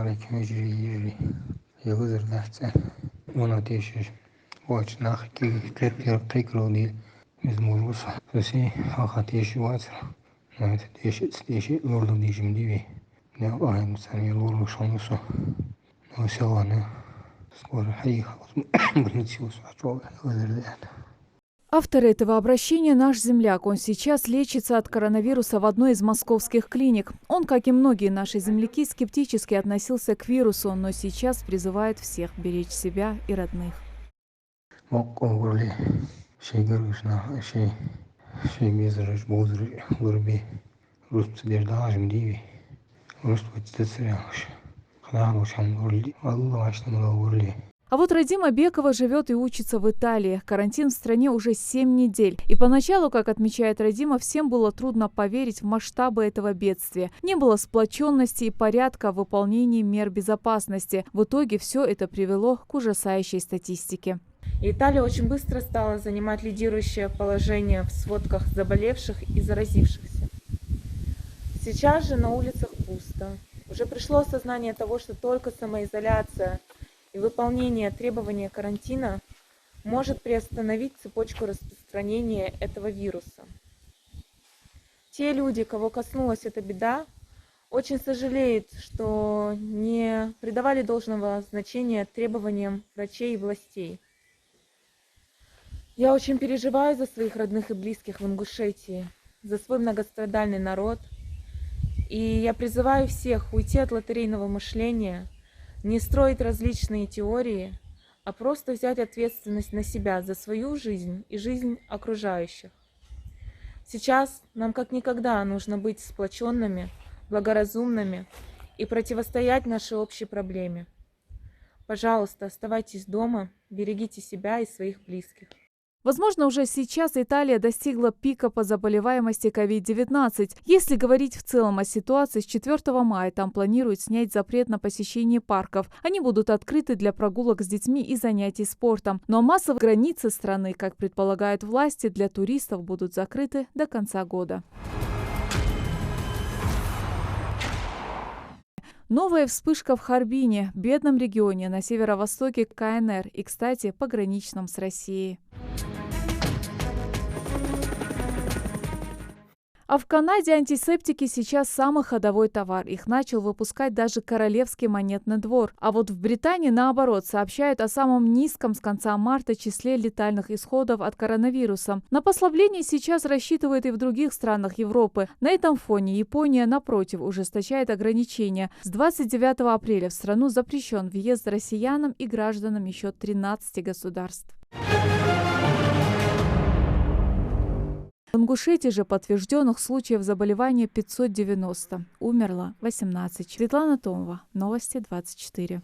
Воротимо жили. Я возрастся. Он отещет. Вот нахки прикрыл без мужуса. Соси ахатещиваться. Но это тещет лордом дижим диви. Не аем сами лорду шанусу. Но сегодня скоро ехал. Больницу сачок. Возрастся. Автор этого обращения – наш земляк. Он сейчас лечится от коронавируса в одной из московских клиник. Он, как и многие наши земляки, скептически относился к вирусу, но сейчас призывает всех беречь себя и родных. А вот Радима Бекова живет и учится в Италии. Карантин в стране уже 7 недель. И поначалу, как отмечает Радима, всем было трудно поверить в масштабы этого бедствия. Не было сплоченности и порядка в выполнении мер безопасности. В итоге все это привело к ужасающей статистике. Италия очень быстро стала занимать лидирующее положение в сводках заболевших и заразившихся. Сейчас же на улицах пусто. Уже пришло осознание того, что только самоизоляция и выполнение требований карантина может приостановить цепочку распространения этого вируса. Те люди, кого коснулась эта беда, очень сожалеют, что не придавали должного значения требованиям врачей и властей. Я очень переживаю за своих родных и близких в Ингушетии, за свой многострадальный народ. И я призываю всех уйти от лотерейного мышления, не строить различные теории, а просто взять ответственность на себя за свою жизнь и жизнь окружающих. Сейчас нам как никогда нужно быть сплоченными, благоразумными и противостоять нашей общей проблеме. Пожалуйста, оставайтесь дома, берегите себя и своих близких. Возможно, уже сейчас Италия достигла пика по заболеваемости COVID-19. Если говорить в целом о ситуации, с 4 мая там планируют снять запрет на посещение парков. Они будут открыты для прогулок с детьми и занятий спортом. Но массовые границы страны, как предполагают власти, для туристов будут закрыты до конца года. Новая вспышка в Харбине, бедном регионе на северо-востоке КНР и, кстати, пограничном с Россией. А в Канаде антисептики сейчас самый ходовой товар. Их начал выпускать даже Королевский монетный двор. А вот в Британии, наоборот, сообщают о самом низком с конца марта числе летальных исходов от коронавируса. На послабление сейчас рассчитывают и в других странах Европы. На этом фоне Япония, напротив, ужесточает ограничения. С 29 апреля в страну запрещен въезд россиянам и гражданам еще 13 государств. В Ингушетии же подтвержденных случаев заболевания 590. Умерло 18. Светлана Томова. Новости 24.